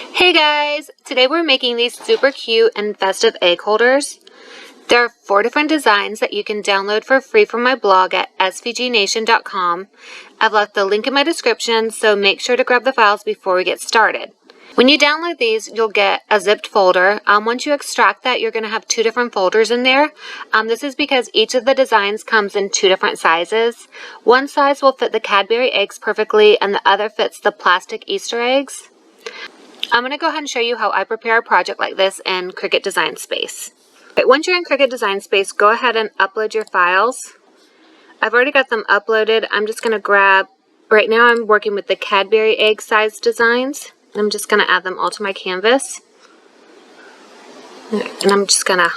Hey guys! Today we're making these super cute and festive egg holders. There are 4 different designs that you can download for free from my blog at svgnation.com. I've left the link in my description, so make sure to grab the files before we get started. When you download these, you'll get a zipped folder. Once you extract that, you're going to have 2 different folders in there. This is because each of the designs comes in 2 different sizes. One size will fit the Cadbury eggs perfectly, and the other fits the plastic Easter eggs. I'm going to go ahead and show you how I prepare a project like this in Cricut Design Space. Okay, once you're in Cricut Design Space, go ahead and upload your files. I've already got them uploaded. I'm just going to grab, right now I'm working with the Cadbury egg size designs. I'm just going to add them all to my canvas. And I'm just going to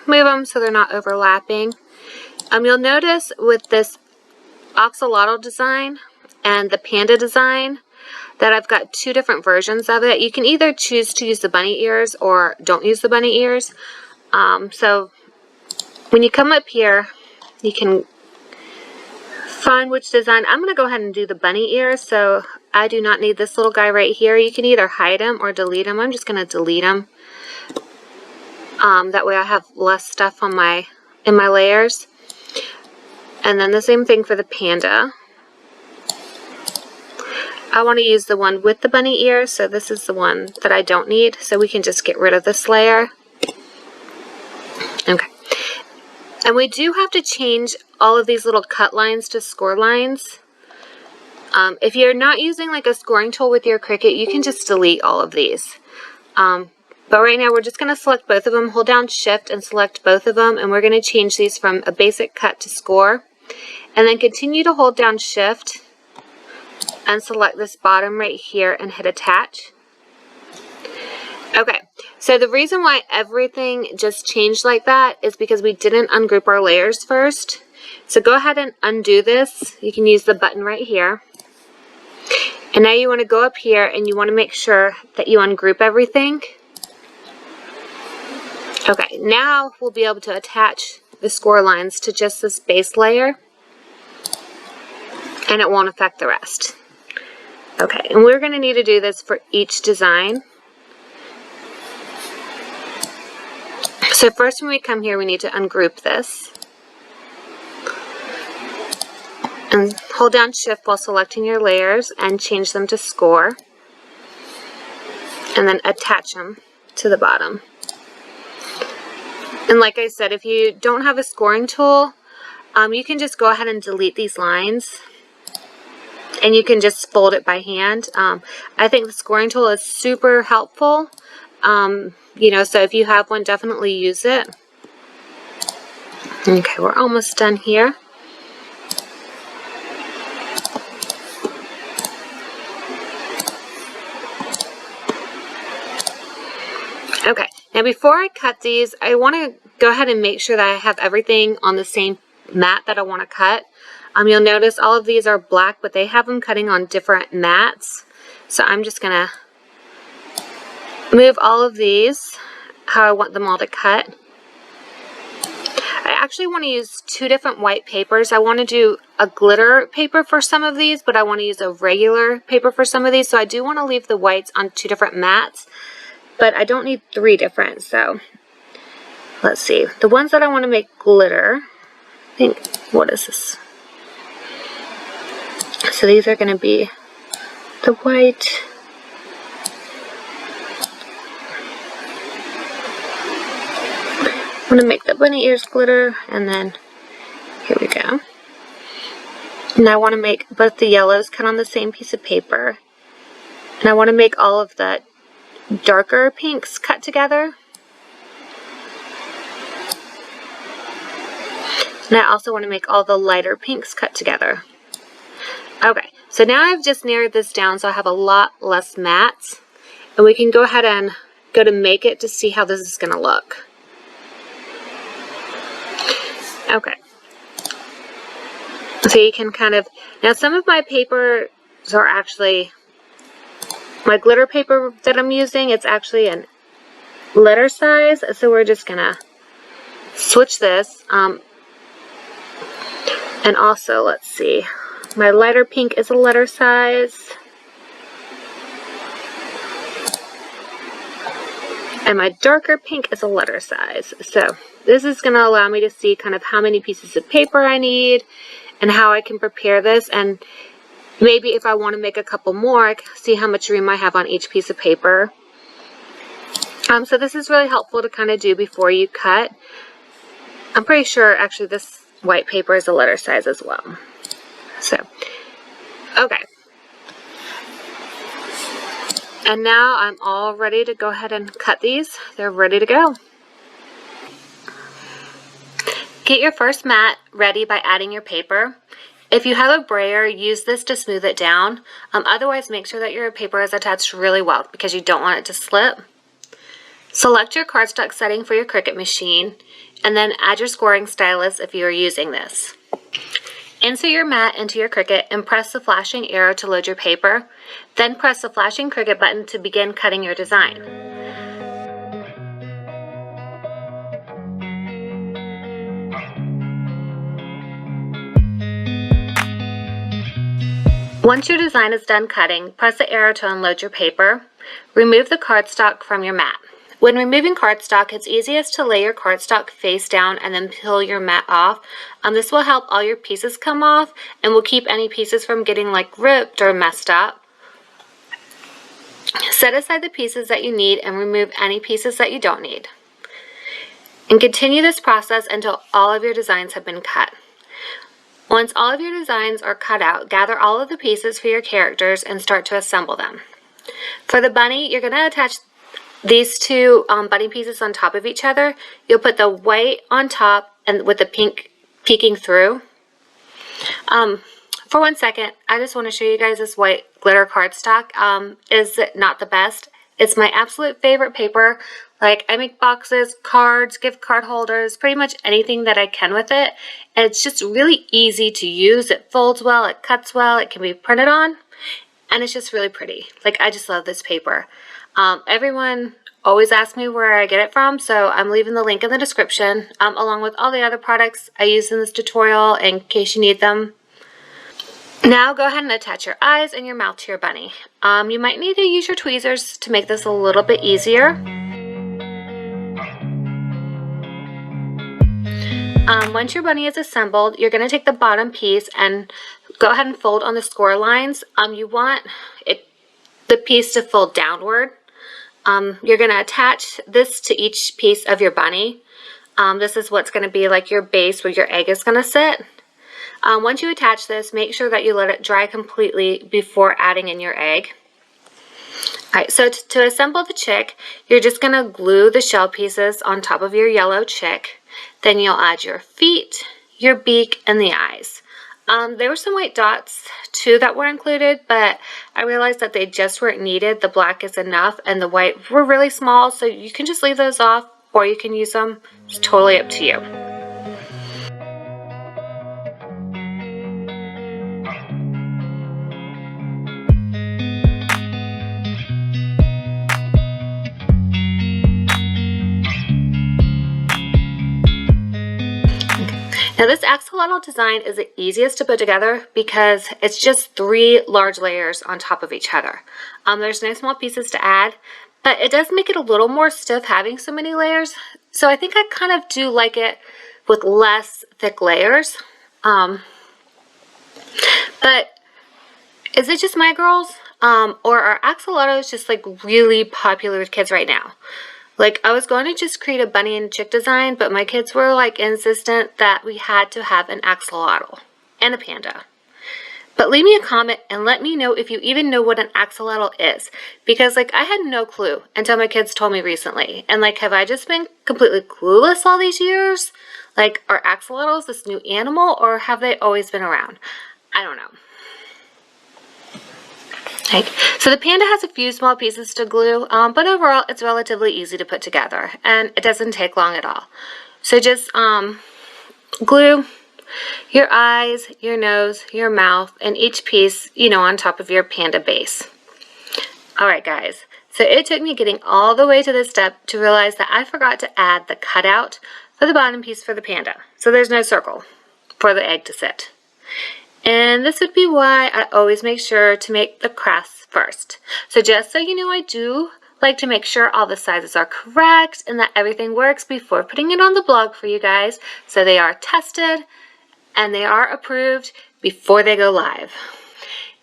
move them so they're not overlapping. You'll notice with this Axolotl design and the Panda design that I've got 2 different versions of it. You can either choose to use the bunny ears or don't use the bunny ears. So when you come up here, you can find which design. I'm going to go ahead and do the bunny ears, so I do not need this little guy right here. You can either hide him or delete him. I'm just going to delete him. That way I have less stuff on in my layers. And then the same thing for the panda. I want to use the one with the bunny ears, so this is the one that I don't need, so we can just get rid of this layer. Okay. And we do have to change all of these little cut lines to score lines. If you're not using like a scoring tool with your Cricut, you can just delete all of these. But right now we're just going to select both of them, hold down Shift and select both of them, and we're going to change these from a basic cut to score. And then continue to hold down Shift and select this bottom right here and hit attach. Okay, so the reason why everything just changed like that is because we didn't ungroup our layers first. So go ahead and undo this. You can use the button right here. And now you want to go up here and you want to make sure that you ungroup everything. Okay, now we'll be able to attach the score lines to just this base layer, and it won't affect the rest. Okay, and we're going to need to do this for each design. So first when we come here, we need to ungroup this. And hold down Shift while selecting your layers and change them to score. And then attach them to the bottom. And like I said, if you don't have a scoring tool, you can just go ahead and delete these lines. And you can just fold it by hand. I think the scoring tool is super helpful. You know, so if you have one, definitely use it. Okay, we're almost done here. Okay, now before I cut these, I want to go ahead and make sure that I have everything on the same mat that I want to cut. You'll notice all of these are black, but they have them cutting on different mats. So I'm just going to move all of these how I want them all to cut. I actually want to use 2 different white papers. I want to do a glitter paper for some of these, but I want to use a regular paper for some of these. So I do want to leave the whites on 2 different mats, but I don't need 3 different. So let's see. The ones that I want to make glitter, I think, what is this? So these are going to be the white. I'm going to make the bunny ears glitter, and then here we go. And I want to make both the yellows cut on the same piece of paper. And I want to make all of the darker pinks cut together. And I also want to make all the lighter pinks cut together. Okay, so now I've just narrowed this down so I have a lot less mats. And we can go ahead and go to make it to see how this is going to look. Okay. So you can kind of, now some of my papers are actually, my glitter paper that I'm using, it's actually a letter size. So we're just going to switch this. And also, let's see. My lighter pink is a letter size. And my darker pink is a letter size. So this is going to allow me to see kind of how many pieces of paper I need and how I can prepare this. And maybe if I want to make a couple more, I can see how much room I have on each piece of paper. So this is really helpful to kind of do before you cut. I'm pretty sure actually this white paper is a letter size as well. So, okay. And now I'm all ready to go ahead and cut these. They're ready to go. Get your first mat ready by adding your paper. If you have a brayer, use this to smooth it down. Otherwise, make sure that your paper is attached really well because you don't want it to slip. Select your cardstock setting for your Cricut machine, and then add your scoring stylus if you are using this. Insert your mat into your Cricut and press the flashing arrow to load your paper. Then press the flashing Cricut button to begin cutting your design. Once your design is done cutting, press the arrow to unload your paper. Remove the cardstock from your mat. When removing cardstock, it's easiest to lay your cardstock face down and then peel your mat off. This will help all your pieces come off and will keep any pieces from getting like ripped or messed up. Set aside the pieces that you need and remove any pieces that you don't need. And continue this process until all of your designs have been cut. Once all of your designs are cut out, gather all of the pieces for your characters and start to assemble them. For the bunny, you're going to attach these two bunny pieces on top of each other. You'll put the white on top and with the pink peeking through. For 1 second, I just want to show you guys this white glitter cardstock. Is it not the best? It's my absolute favorite paper. Like, I make boxes, cards, gift card holders, pretty much anything that I can with it. And it's just really easy to use. It folds well, it cuts well, it can be printed on. And it's just really pretty. Like, I just love this paper. Everyone always asks me where I get it from, so I'm leaving the link in the description, along with all the other products I use in this tutorial in case you need them. Now go ahead and attach your eyes and your mouth to your bunny. You might need to use your tweezers to make this a little bit easier. Once your bunny is assembled, you're going to take the bottom piece and go ahead and fold on the score lines. You want the piece to fold downward. You're going to attach this to each piece of your bunny. This is what's going to be like your base where your egg is going to sit. Once you attach this, make sure that you let it dry completely before adding in your egg. Alright, so to assemble the chick, you're just going to glue the shell pieces on top of your yellow chick. Then you'll add your feet, your beak, and the eyes. There were some white dots too that were included, but I realized that they just weren't needed. The black is enough and the white were really small, so you can just leave those off or you can use them. It's totally up to you. Now this axolotl design is the easiest to put together because it's just 3 large layers on top of each other. There's no small pieces to add, but it does make it a little more stiff having so many layers. So I think I kind of do like it with less thick layers. But is it just my girls? Or are axolotls just like really popular with kids right now? Like, I was going to just create a bunny and chick design, but my kids were, like, insistent that we had to have an axolotl and a panda. But leave me a comment and let me know if you even know what an axolotl is. Because, like, I had no clue until my kids told me recently. And, like, have I just been completely clueless all these years? Like, are axolotls this new animal, or have they always been around? I don't know. So the panda has a few small pieces to glue, but overall it's relatively easy to put together and it doesn't take long at all. So just glue your eyes, your nose, your mouth, and each piece, you know, on top of your panda base. Alright guys, so it took me getting all the way to this step to realize that I forgot to add the cutout for the bottom piece for the panda. So there's no circle for the egg to sit. And this would be why I always make sure to make the crest first. So just so you know, I do like to make sure all the sizes are correct and that everything works before putting it on the blog for you guys, so they are tested and they are approved before they go live.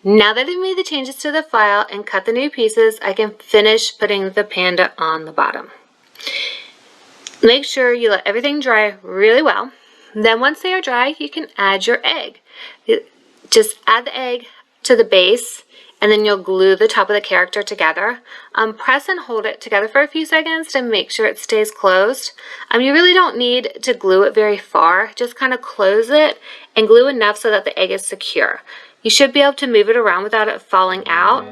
Now that I've made the changes to the file and cut the new pieces, I can finish putting the panda on the bottom. Make sure you let everything dry really well. Then once they are dry, you can add your egg. Just add the egg to the base, and then you'll glue the top of the character together. Press and hold it together for a few seconds to make sure it stays closed. You really don't need to glue it very far. Just kind of close it and glue enough so that the egg is secure. You should be able to move it around without it falling out.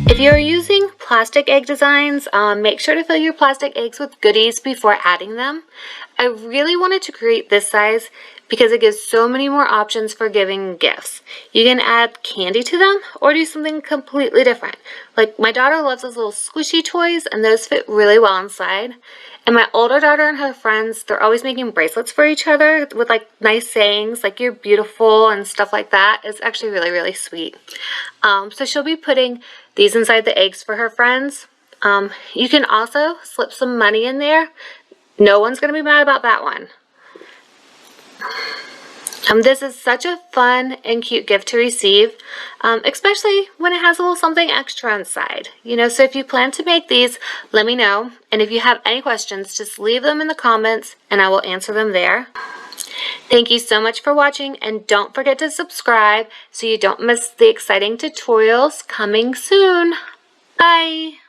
If you're using plastic egg designs, make sure to fill your plastic eggs with goodies before adding them. I really wanted to create this size because it gives so many more options for giving gifts. You can add candy to them or do something completely different. Like my daughter loves those little squishy toys, and those fit really well inside. And my older daughter and her friends, they're always making bracelets for each other with like nice sayings like "you're beautiful" and stuff like that. It's actually really, really sweet. So she'll be putting these inside the eggs for her friends. You can also slip some money in there. No one's going to be mad about that one. This is such a fun and cute gift to receive, especially when it has a little something extra inside. So if you plan to make these, let me know. And if you have any questions, just leave them in the comments and I will answer them there. Thank you so much for watching, and don't forget to subscribe so you don't miss the exciting tutorials coming soon. Bye!